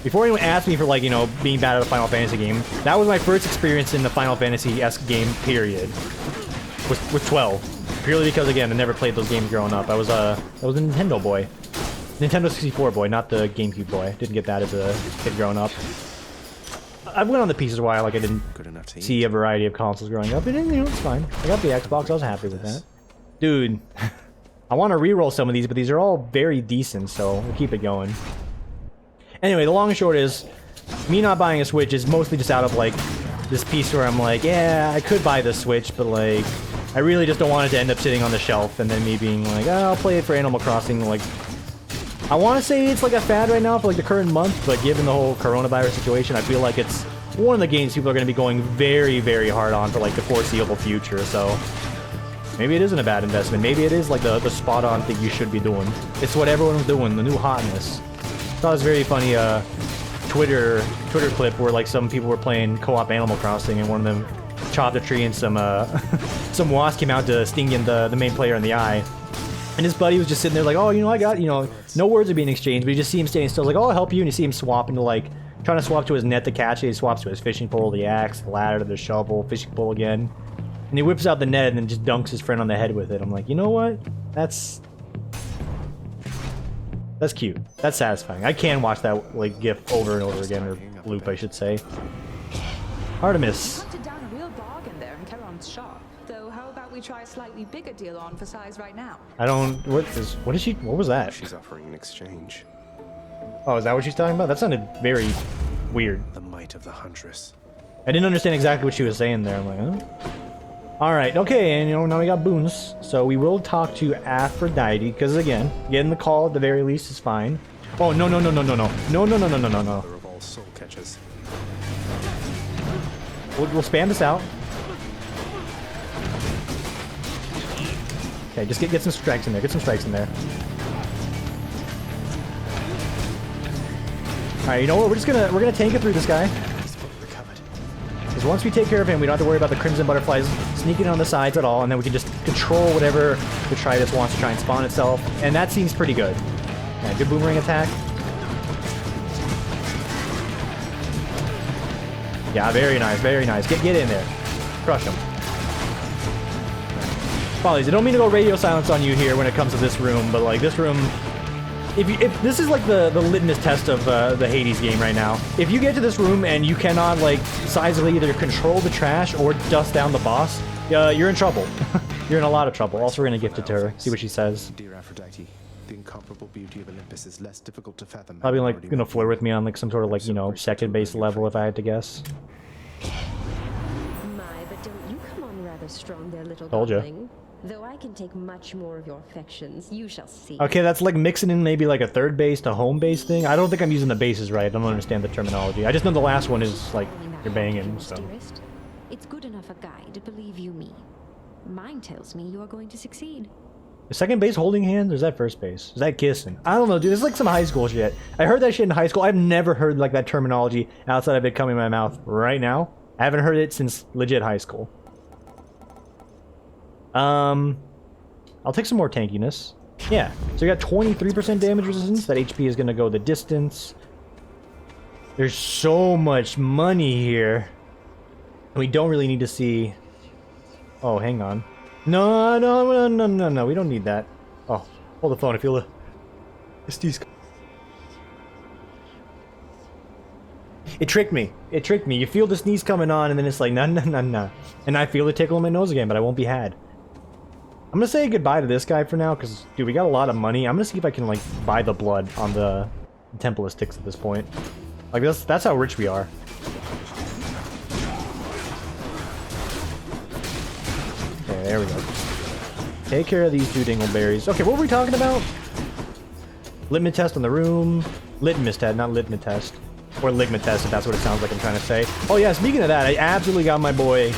Before anyone asked me for like, you know, being bad at a Final Fantasy game, that was my first experience in the Final Fantasy-esque game, period. With 12. Purely because, again, I never played those games growing up. I was a Nintendo boy. Nintendo 64 boy, not the GameCube boy. Didn't get that as a kid growing up. I went on the pieces a while, like I didn't see a variety of consoles growing up, and you know, it's fine. I got the Xbox, I was happy with that. Dude, I want to re-roll some of these, but these are all very decent, so we'll keep it going. Anyway, the long and short is, me not buying a Switch is mostly just out of, like, this piece where I'm like, yeah, I could buy the Switch, but, like, I really just don't want it to end up sitting on the shelf, and then me being like, oh, I'll play it for Animal Crossing, like... I want to say it's like a fad right now for like the current month, but given the whole coronavirus situation, I feel like it's one of the games people are going to be going very, very hard on for like the foreseeable future, so maybe it isn't a bad investment. Maybe it is like the spot-on thing you should be doing. It's what everyone's doing, the new hotness. I thought it was very funny Twitter clip where like some people were playing co-op Animal Crossing and one of them chopped a tree and some some wasp came out to sting in the main player in the eye. And his buddy was just sitting there like, oh, you know, I got, you know, no words are being exchanged, but you just see him standing still like, oh, I'll help you, and you see him swapping to like, trying to swap to his net to catch it, he swaps to his fishing pole, the axe, the ladder, the shovel, fishing pole again. And he whips out the net and then just dunks his friend on the head with it. I'm like, you know what? That's cute. That's satisfying. I can watch that like gif over and over again, or loop, I should say. Artemis. Hunted down a real bargain there in Charon's shop. Though how about we try a slightly bigger deal on for size right now? I don't... What was that? She's offering an exchange. Oh, is that what she's talking about? That sounded very weird. The might of the Huntress. I didn't understand exactly what she was saying there. I'm like, huh? Alright, okay, and you know, now we got boons. So we will talk to Aphrodite, because again, getting the call at the very least is fine. Oh, no. No. Mother of all soul catchers. We'll spam this out. Okay, just get some strikes in there. Get some strikes in there. Alright, you know what? We're gonna tank it through this guy. Because once we take care of him, we don't have to worry about the Crimson Butterflies sneaking on the sides at all, and then we can just control whatever the Detritus wants to try and spawn itself, and that seems pretty good. Yeah, good boomerang attack. Yeah, very nice, very nice. Get in there. Crush him. Follies, I don't mean to go radio silence on you here when it comes to this room, but like this room, if this is like the litmus test of the Hades game right now. If you get to this room and you cannot like sizably either control the trash or dust down the boss, you're in trouble. You're in a lot of trouble. Also, we're gonna gift it to her. See what she says. Dear Aphrodite, the incomparable beauty of Olympus is less difficult to fathom. Probably like gonna flirt with me on like some sort of like, you know, second base level if I had to guess. My, but don't you come on rather strong there, little Told ya. darling. Though I can take much more of your affections, you shall see. Okay, that's like mixing in maybe like a third base to home base thing. I don't think I'm using the bases right. I don't understand the terminology. I just know the last one is like you're banging, so. Dearest, it's good enough a guide, believe you me. Mine tells me you are going to succeed. Is second base holding hands or is that first base? Is that kissing? I don't know, dude. This is like some high school shit. I heard that shit in high school. I've never heard like that terminology outside of it coming in my mouth right now. I haven't heard it since legit high school. I'll take some more tankiness. Yeah, so we got 23% damage resistance. That HP is going to go the distance. There's so much money here. We don't really need to see... Oh, hang on. No, we don't need that. Oh, hold the phone. I feel the STYX. It tricked me. It tricked me. You feel the sneeze coming on, and then it's like, nah. And I feel the tickle in my nose again, but I won't be had. I'm gonna say goodbye to this guy for now, because, dude, we got a lot of money. I'm gonna see if I can, like, buy the blood on the Temple of STYX at this point. Like, that's how rich we are. Okay, there we go. Take care of these two dingleberries. Okay, what were we talking about? Litmus test on the room. Litmus test, not litmus test. Or ligma test, if that's what it sounds like I'm trying to say. Oh yeah, speaking of that, I absolutely got my boy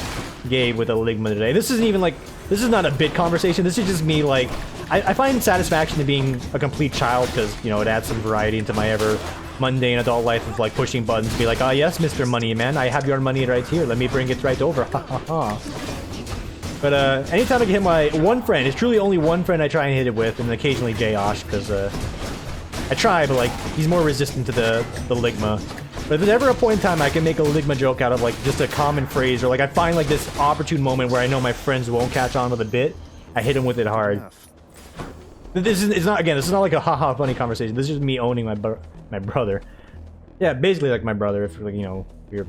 Gabe with a ligma today. This isn't even like... This is not a bit conversation. This is just me, like... I find satisfaction in being a complete child, because, you know, it adds some variety into my ever mundane adult life of, like, pushing buttons to be like, oh yes, Mr. Money Man, I have your money right here. Let me bring it right over. Ha ha ha. But anytime I can hit my one friend, it's truly only one friend I try and hit it with, and occasionally J-Osh, because I try, but like he's more resistant to the Ligma. But if there's ever a point in time I can make a Ligma joke out of like just a common phrase, or like I find like this opportune moment where I know my friends won't catch on with a bit, I hit him with it hard. This is not like a haha funny conversation. This is just me owning my brother. Yeah, basically like my brother, if like, you know, we're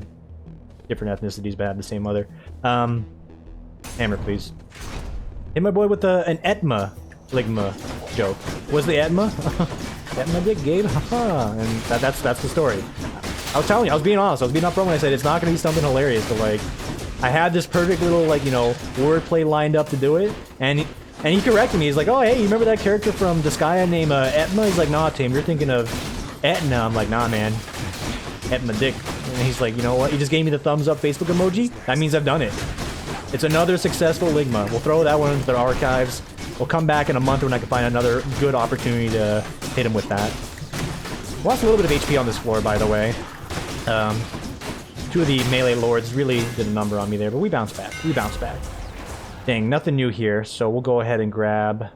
different ethnicities but have the same mother. Hammer, please. Hit my boy with an Etma Ligma joke. Was the Etma? Etma dick, Gabe? Haha. And that's the story. I was telling you, I was being honest. I was being upfront when I said it's not going to be something hilarious, but like, I had this perfect little like, you know, wordplay lined up to do it, and he corrected me. He's like, oh hey, you remember that character from Disgaea named Etma? He's like, nah, Tim, you're thinking of Etna. I'm like, nah, man. Etma dick. And he's like, you know what? He just gave me the thumbs up Facebook emoji. That means I've done it. It's another successful Ligma. We'll throw that one into the archives. We'll come back in a month when I can find another good opportunity to hit him with that. Lost a little bit of HP on this floor, by the way. Two of the melee lords really did a number on me there, but we bounced back. We bounced back. Dang, nothing new here, so we'll go ahead and grab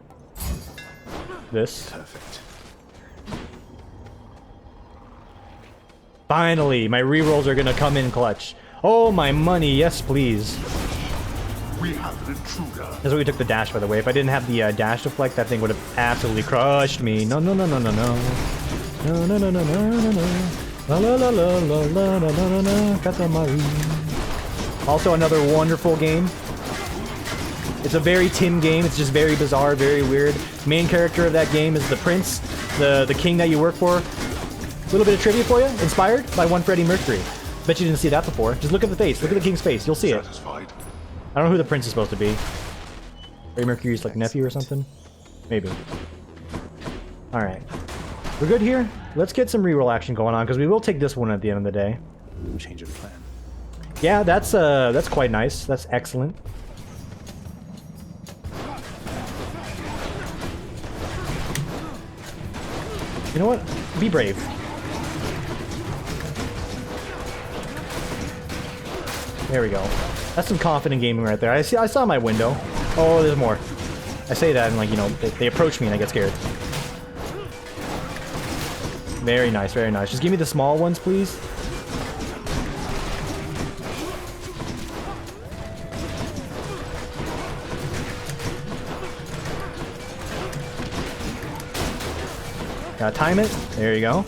this. Perfect. Finally, my rerolls are gonna come in clutch. Oh, my money, yes please. We have an intruder. That's why we took the dash, by the way. If I didn't have the dash deflect, that thing would have absolutely crushed me. No, no, no, no, no, no. No, no, no, no, no, no, no. La la la la la la la la la Katamari. Also another wonderful game. It's a very Tim game. It's just very bizarre, very weird. Main character of that game is the prince, the king that you work for. A little bit of trivia for you. Inspired by one Freddie Mercury. Bet you didn't see that before. Just look at the face. Look at the king's face. You'll see it. Satisfied. I don't know who the prince is supposed to be. Freddie Mercury's like nephew or something? Maybe. Alright. We're good here? Let's get some reroll action going on, because we will take this one at the end of the day. Change of plan. Yeah, that's quite nice. That's excellent. You know what? Be brave. There we go. That's some confident gaming right there. I saw my window. Oh, there's more. I say that and like, you know, they approach me and I get scared. Very nice, very nice. Just give me the small ones, please. Gotta time it. There you go.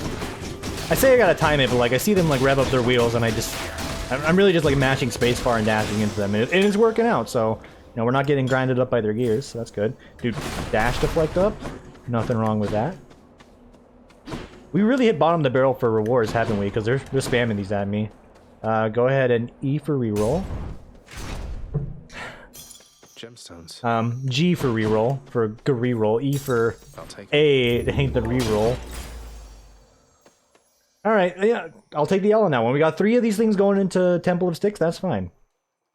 I say I gotta time it, but like I see them like rev up their wheels and I'm really just like mashing spacebar and dashing into them, and it's working out, so, you know, we're not getting grinded up by their gears, so that's good. Dude, dash deflect up. Nothing wrong with that. We really hit bottom of the barrel for rewards, haven't we? Because they're spamming these at me. Go ahead and E for reroll. Gemstones. G for reroll, for good reroll. E for I'll take A to hate the reroll. Alright, yeah, I'll take the L on that one. We got 3 of these things going into Temple of Styx, that's fine.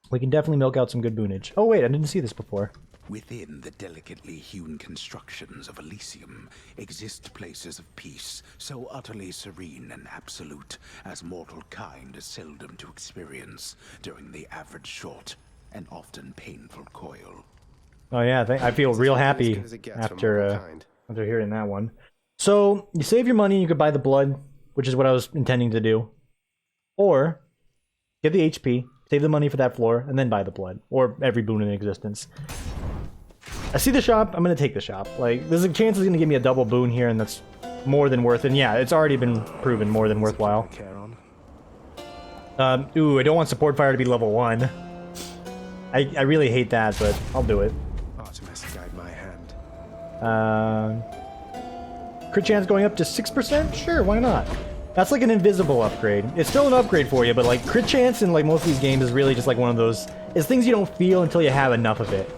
We can definitely milk out some good boonage. Oh wait, I didn't see this before. Within the delicately hewn constructions of Elysium exist places of peace, so utterly serene and absolute as mortal kind is seldom to experience during the average short and often painful coil. Oh yeah, I feel real happy after hearing that one. So, you save your money, you could buy the blood, which is what I was intending to do. Or, get the HP, save the money for that floor, and then buy the blood. Or every boon in existence. I see the shop, I'm gonna take the shop. Like, there's a chance it's gonna give me a double boon here, and that's more than worth it. And yeah, it's already been proven more than worthwhile. Ooh, I don't want support fire to be level 1. I really hate that, but I'll do it. Artemis, guide my hand. Crit chance going up to 6%? Sure, why not? That's like an invisible upgrade. It's still an upgrade for you, but like crit chance in like most of these games is really just like one of those, it's things you don't feel until you have enough of it.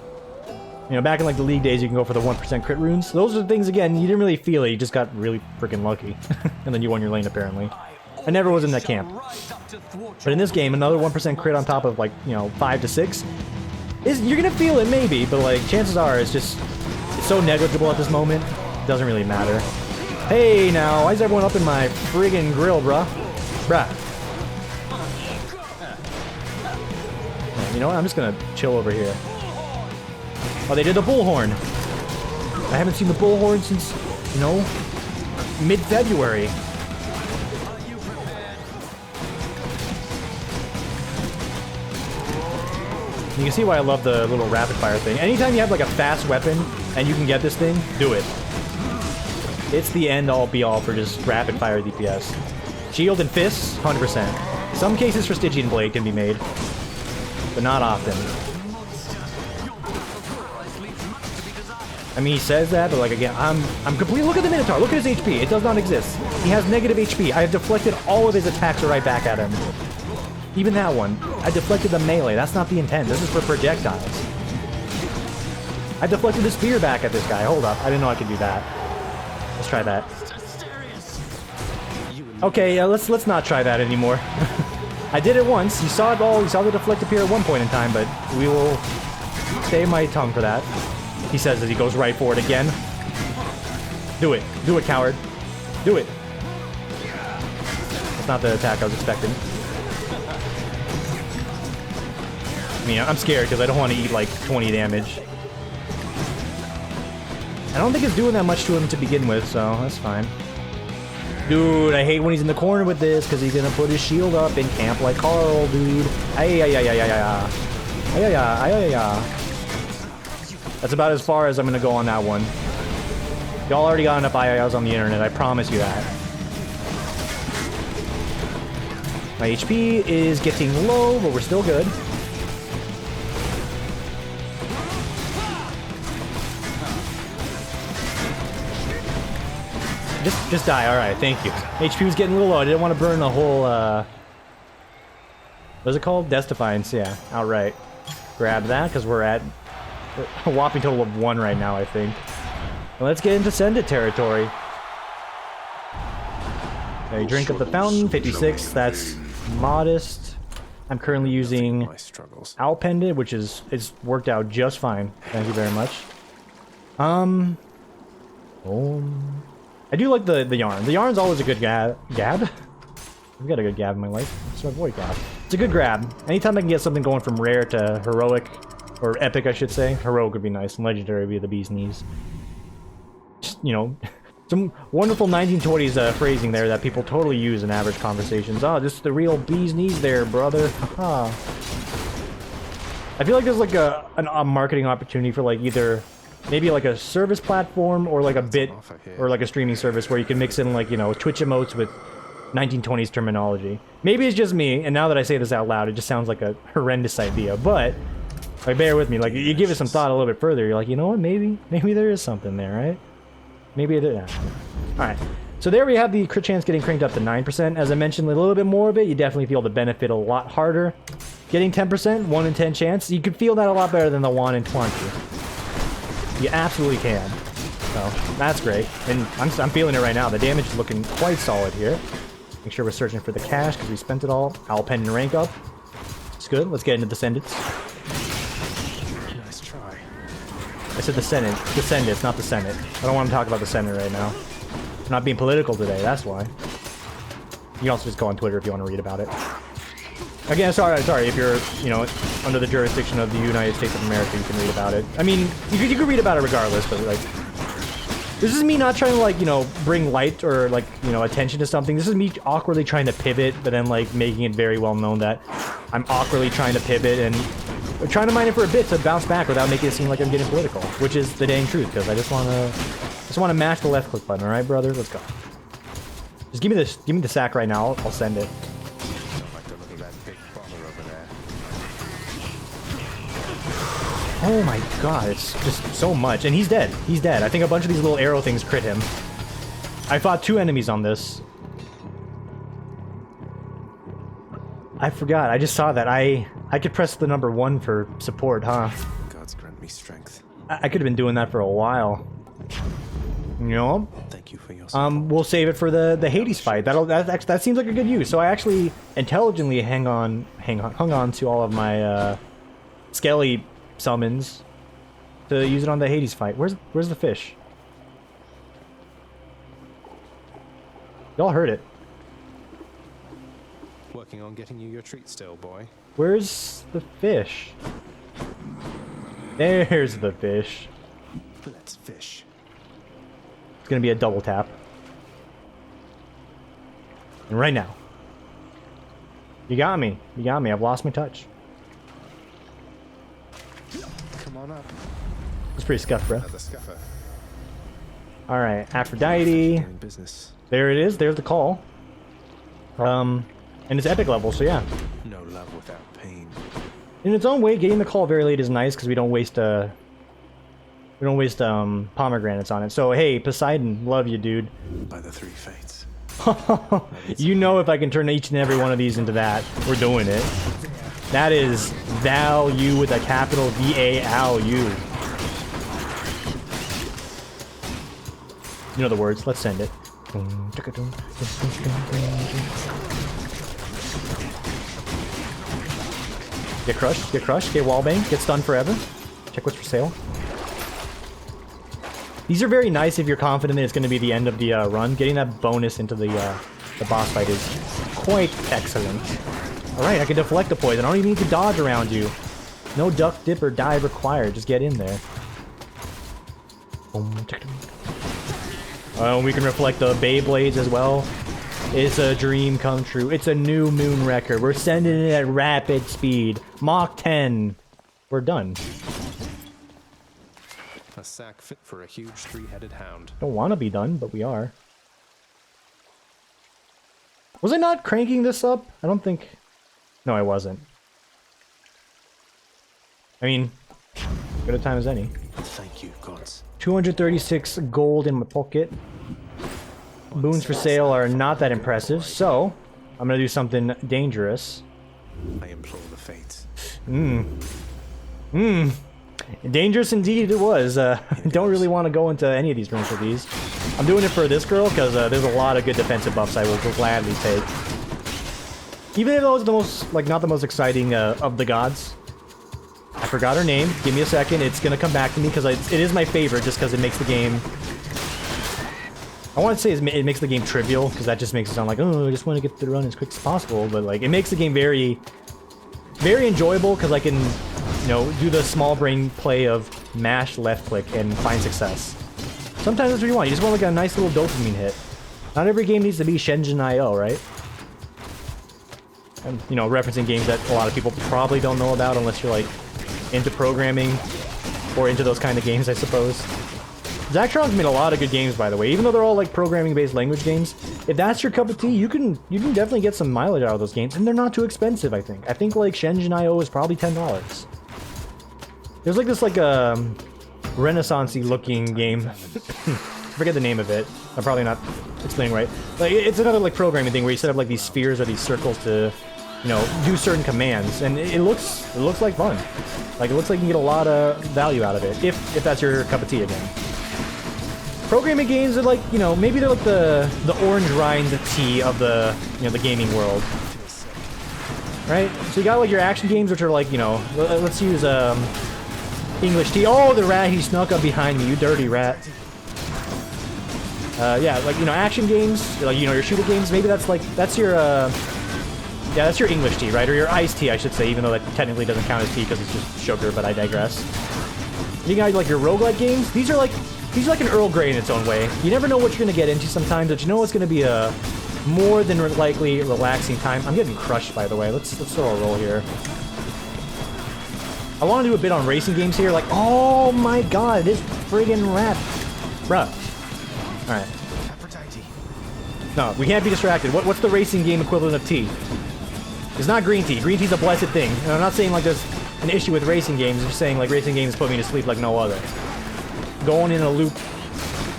You know, back in like the League days, you can go for the 1% crit runes. Those are the things, again, you didn't really feel it, you just got really freaking lucky. And then you won your lane, apparently. I never was in that camp. But in this game, another 1% crit on top of like, you know, 5 to 6, you're gonna feel it maybe, but like chances are it's so negligible at this moment, it doesn't really matter. Hey now, why is everyone up in my friggin' grill, bruh? You know what, I'm just gonna chill over here. Oh, they did the bullhorn. I haven't seen the bullhorn since, you know, mid-February. You can see why I love the little rapid fire thing. Anytime you have like a fast weapon and you can get this thing, do it. It's the end all be all for just rapid fire DPS. Shield and fists, 100%. Some cases for Stygian Blade can be made, but not often. I mean, he says that, but like again, I'm completely. Look at the Minotaur. Look at his HP. It does not exist. He has negative HP. I have deflected all of his attacks right back at him. Even that one. I deflected the melee. That's not the intent. This is for projectiles. I deflected the spear back at this guy. Hold up. I didn't know I could do that. Let's try that. Okay, let's not try that anymore. I did it once. You saw it all. You saw the deflect appear at one point in time, but we will save my tongue for that. He says as he goes right for it again. Do it. Do it, coward. Do it. That's not the attack I was expecting. I mean, I'm scared because I don't want to eat like 20 damage. I don't think it's doing that much to him to begin with, so that's fine. Dude, I hate when he's in the corner with this because he's going to put his shield up and camp like Carl, dude. That's about as far as I'm going to go on that one. Y'all already got enough IILs on the internet, I promise you that. My HP is getting low, but we're still good. Just die, alright, thank you. HP was getting a little low, I didn't want to burn the whole, what's it called? Death Defiance, yeah, outright. Grab that, because we're at a whopping total of 1 right now, I think. And let's get into Sendit territory. Okay, drink of the fountain, 56, that's modest. I'm currently using Owl Pendant, which is, it's worked out just fine. Thank you very much. I do like the yarn. The yarn's always a good gab? I've got a good gab in my life. It's my boy gab. It's a good grab. Anytime I can get something going from rare to heroic, or epic I should say. Heroic would be nice, and legendary would be the bee's knees. Just, you know, some wonderful 1920s phrasing there that people totally use in average conversations. Oh, this is the real bee's knees there, brother. Haha. I feel like there's like a marketing opportunity for like either maybe like a service platform or like a bit or like a streaming service where you can mix in like, you know, Twitch emotes with 1920s terminology. Maybe it's just me, and now that I say this out loud, it just sounds like a horrendous idea, but like bear with me, like you give it some thought a little bit further, you're like, you know what, maybe there is something there, right? Maybe it is. Alright, so there we have the crit chance getting cranked up to 9%. As I mentioned, a little bit more of it, you definitely feel the benefit a lot harder. Getting 10%, 1 in 10 chance, you can feel that a lot better than the 1 in 20. You absolutely can. So, that's great. And I'm feeling it right now. The damage is looking quite solid here. Make sure we're searching for the cash because we spent it all. Owl Pendant rank up. It's good. Let's get into Descendants. Nice try. I said Descendants, not the Senate. I don't want to talk about the Senate right now. I'm not being political today, that's why. You can also just go on Twitter if you want to read about it. Again, sorry, if you're, you know, under the jurisdiction of the United States of America, you can read about it. I mean, you can read about it regardless, but, like, this is me not trying to, like, you know, bring light or, like, you know, attention to something. This is me awkwardly trying to pivot, but then, like, making it very well known that I'm awkwardly trying to pivot and trying to mine it for a bit to bounce back without making it seem like I'm getting political, which is the dang truth, because I just want to mash the left click button, alright, brother? Let's go. Just give me the sack right now, I'll send it. Oh my god, it's just so much. And he's dead. He's dead. I think a bunch of these little arrow things crit him. I fought 2 enemies on this. I forgot. I just saw that. I could press the number 1 for support, huh? God's grant me strength. I could have been doing that for a while. You know? Thank you for your support. We'll save it for the Hades fight. That seems like a good use. So I actually intelligently hung on to all of my skelly summons to use it on the Hades fight. Where's the fish? Y'all heard it. Working on getting you your treat still, boy. Where's the fish? There's the fish. Let's fish. It's gonna be a double tap. And right now. You got me. You got me. I've lost my touch. Come on up. It's pretty scuffed, bro. Another scuffer. Alright, Aphrodite. Doing business. There it is. There's the call. And it's epic level, so yeah. No love without pain. In its own way, getting the call very late is nice because we don't waste pomegranates on it. So hey, Poseidon, love you, dude. By the three fates. You know, if I can turn each and every one of these into that, we're doing it. That is value with a capital V-A-L-U. You know the words. Let's send it. Get crushed, get wallbang, get stunned forever. Check what's for sale. These are very nice if you're confident that it's going to be the end of the run. Getting that bonus into the boss fight is quite excellent. Alright, I can deflect the poison. I don't even need to dodge around you. No duck, dip, or dive required. Just get in there. We can reflect the Beyblades as well. It's a dream come true. It's a new moon record. We're sending it at rapid speed. Mach 10. We're done. A sack fit for a huge three-headed hound. Don't want to be done, but we are. Was I not cranking this up? I don't think... No, I wasn't. I mean, good a time as any. Thank you, gods. 236 gold in my pocket. Boons for sale are not that impressive, so I'm gonna do something dangerous. I implore the fates. Dangerous indeed it was. Don't really want to go into any of these rooms with these. I'm doing it for this girl because there's a lot of good defensive buffs I will gladly take. Even if those are the most, like, not the most exciting of the gods. I forgot her name. Give me a second. It's gonna come back to me because it is my favorite just because it makes the game... I want to say it makes the game trivial because that just makes it sound like, oh, I just want to get the run as quick as possible. But, like, it makes the game very, very enjoyable because I can, you know, do the small brain play of mash left click and find success. Sometimes that's what you want. You just want, like, a nice little dopamine hit. Not every game needs to be Shenzhen IO, right? And, you know, referencing games that a lot of people probably don't know about unless you're, like, into programming or into those kind of games, I suppose. Zachron's made a lot of good games, by the way, even though they're all like programming-based language games. If that's your cup of tea, you can definitely get some mileage out of those games, and they're not too expensive. I think like Shenzhen IO is probably $10. There's like this Renaissance-y looking game. Forget the name of it. I'm probably not explaining right. Like, it's another like programming thing where you set up like these spheres or these circles to, you know, do certain commands, and it looks like fun. Like, it looks like you can get a lot of value out of it if that's your cup of tea again. Programming games are like, you know, maybe they're like the orange rind tea of the, you know, the gaming world. Right? So you got like your action games, which are like, you know, let's use English tea. Oh, the rat, he snuck up behind me, you dirty rat. Yeah, like, you know, action games, like, you know, your shooter games, maybe that's your yeah, that's your English tea, right? Or your iced tea, I should say, even though that technically doesn't count as tea because it's just sugar, but I digress. You got like your roguelike games. These are like an Earl Grey in its own way. You never know what you're gonna get into sometimes, but you know it's gonna be a more than likely relaxing time. I'm getting crushed, by the way. Let's throw a roll here. I want to do a bit on racing games here. Like, oh my god, this friggin' rat, bruh. All right. No, we can't be distracted. What's the racing game equivalent of tea? It's not green tea. Green tea's a blessed thing. And I'm not saying like there's an issue with racing games. I'm just saying like racing games put me to sleep like no other. Going in a loop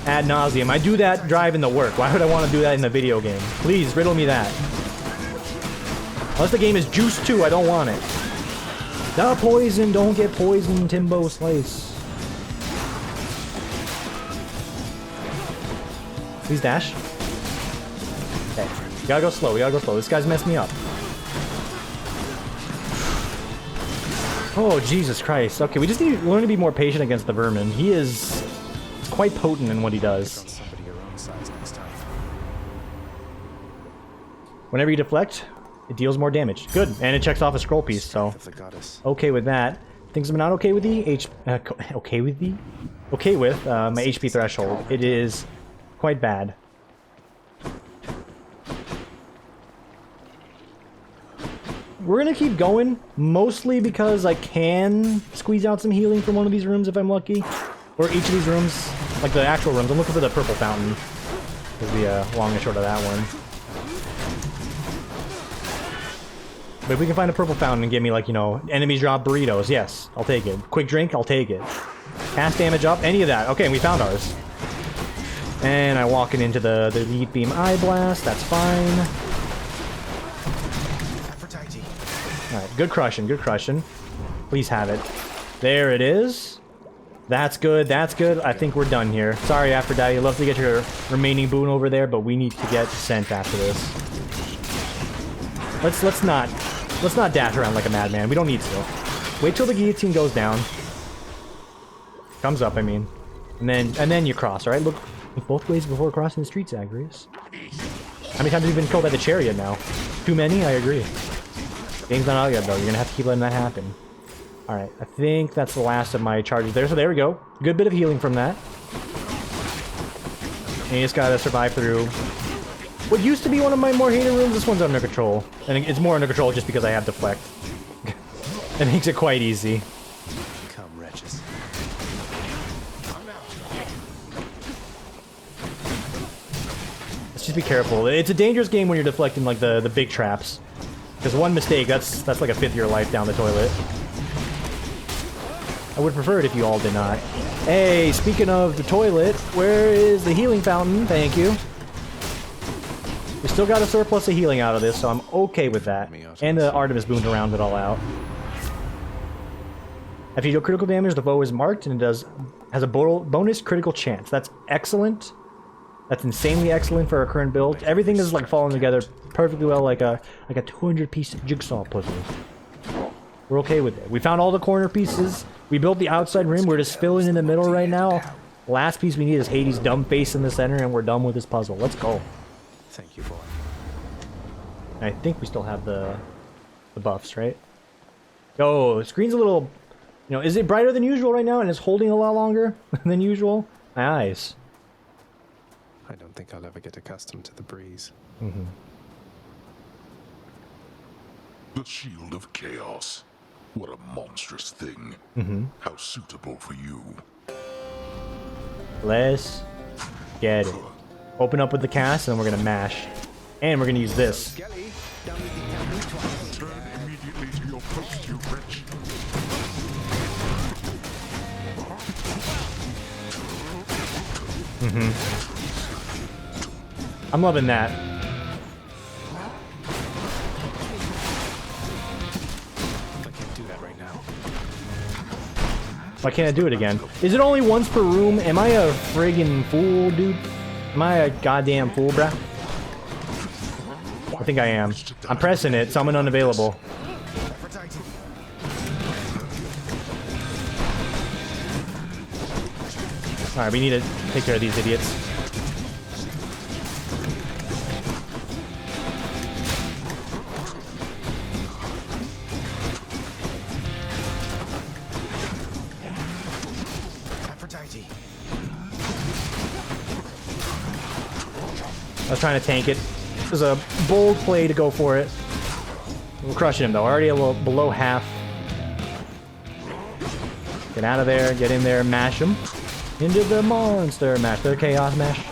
ad nauseum. I do that driving to work. Why would I want to do that in a video game? Please, riddle me that. Unless the game is Juice 2, I don't want it. The poison, don't get poisoned, Timbo Slice. Please dash. Okay, we gotta go slow, This guy's messed me up. Oh, Jesus Christ. Okay, we just need to learn to be more patient against the vermin. He is quite potent in what he does. Whenever you deflect, it deals more damage. Good, and it checks off a scroll piece, so okay with that. things I'm not okay with my HP threshold. It is quite bad. We're gonna keep going, mostly because I can squeeze out some healing from one of these rooms if I'm lucky. Or each of these rooms, like the actual rooms. I'm looking for the purple fountain. Is the long and short of that one. But if we can find a purple fountain and give me, like, you know, enemies drop burritos, yes, I'll take it. Quick drink, I'll take it. Cast damage up, any of that. Okay, we found ours. And I walk it into the Lead Beam Eye Blast, that's fine. Alright, good crushing, good crushing. Please have it. There it is. That's good, that's good. I think we're done here. Sorry, Aphrodite, I'd love to get your remaining boon over there, but we need to get sent after this. Let's not dash around like a madman. We don't need to. Wait till the guillotine goes down. Comes up, I mean. And then you cross, alright? Look both ways before crossing the street, Zagreus. How many times have you been killed by the chariot now? Too many? I agree. Game's not out yet, though. You're gonna have to keep letting that happen. Alright, I think that's the last of my charges there. So there we go. Good bit of healing from that. And you just gotta survive through what used to be one of my more hated rooms. This one's under control. And it's more under control just because I have deflect. It makes it quite easy. Come, wretches. Let's just be careful. It's a dangerous game when you're deflecting like the big traps. Because one mistake, that's like a 5th of your life down the toilet. I would prefer it if you all did not. Hey, speaking of the toilet, where is the healing fountain? Thank you. We still got a surplus of healing out of this, so I'm okay with that. And the Artemis boon to round it all out. If you do critical damage, the foe is marked and it has a bonus critical chance. That's excellent. That's insanely excellent for our current build. Everything is like falling together perfectly well, like a 200-piece jigsaw puzzle. We're okay with it. We found all the corner pieces. We built the outside rim. We're just filling in the middle right now. Last piece we need is Hades' dumb face in the center, and we're done with this puzzle. Let's go. Thank you, boy. I think we still have the buffs, right? Oh, the screen's a little... You know, is it brighter than usual right now, and it's holding a lot longer than usual? My eyes. I don't think I'll ever get accustomed to the breeze. Mm-hmm. The Shield of Chaos. What a monstrous thing. Mm-hmm. How suitable for you. Let's get it. Open up with the cast, and then we're gonna mash. And we're gonna use this. Turn immediately to your post, you wretch. Mm-hmm. I'm loving that. I can't do that right now. Why can't I do it again? Is it only once per room? Am I a friggin' fool, dude? Am I a goddamn fool, bruh? I think I am. I'm pressing it. Summon unavailable. Alright, we need to take care of these idiots. I was trying to tank it. It was a bold play to go for it. We're crushing him though. Already a little below half. Get out of there. Get in there. Mash him. Into the monster mash. The chaos mash.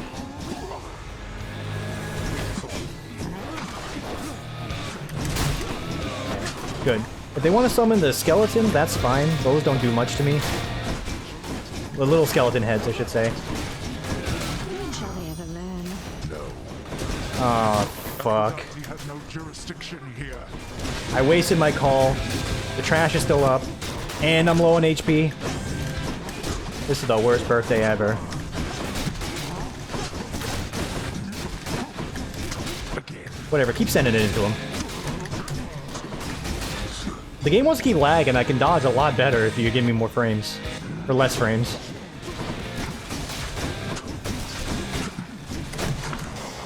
Good. If they want to summon the skeletons, that's fine. Those don't do much to me. The little skeleton heads, I should say. Oh, fuck. I wasted my call. The trash is still up. And I'm low on HP. This is the worst birthday ever. Whatever, keep sending it into him. The game wants to keep lagging. I can dodge a lot better if you give me more frames. Or less frames.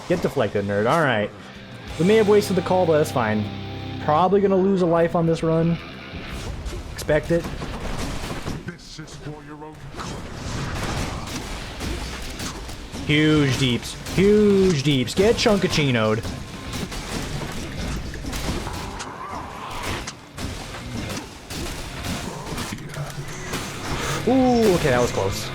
Get deflected, nerd. Alright. We may have wasted the call, but that's fine. Probably gonna lose a life on this run. Expect it. Insist for your own Huge deeps. Huge deeps. Get chunkachinoed. Ooh, okay, that was close.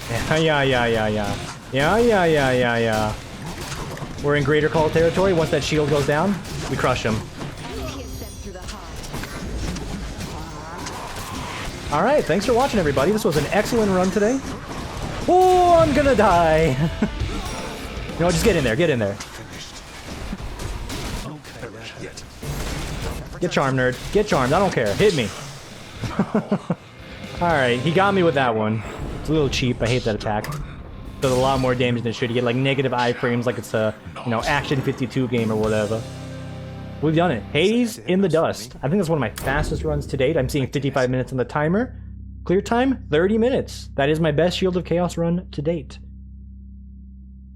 Yeah. We're in Greater Call territory. Once that shield goes down, we crush him. Alright, thanks for watching, everybody. This was an excellent run today. Oh, I'm gonna die. No, just get in there, get in there. Get charmed, nerd. Get charmed, I don't care. Hit me. Alright, he got me with that one. It's a little cheap, I hate that attack. Does a lot more damage than it should. You get like negative iframes like it's a, you know, Action 52 game or whatever. We've done it. Hades in the dust. I think that's one of my fastest runs to date. I'm seeing 55 minutes on the timer. Clear time, 30 minutes. That is my best Shield of Chaos run to date.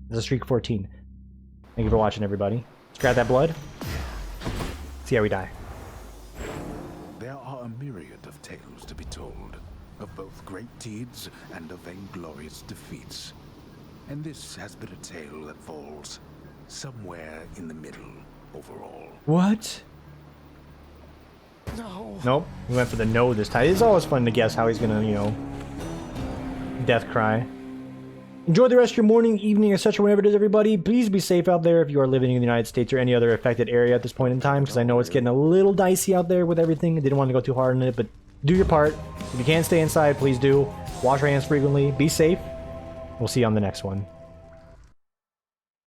There's a streak of 14. Thank you for watching, everybody. Let's grab that blood. See how we die. There are a myriad of tales to be told, of both great deeds and of vainglorious defeats. And this has been a tale that falls somewhere in the middle overall. What? No. Nope. We went for the no this time. It's always fun to guess how he's gonna, you know, death cry. Enjoy the rest of your morning, evening, etc. whenever it is, everybody. Please be safe out there if you are living in the United States or any other affected area at this point in time, because I know it's getting a little dicey out there with everything. I didn't want to go too hard on it, but do your part. If you can't stay inside, please do. Wash your hands frequently. Be safe. We'll see you on the next one.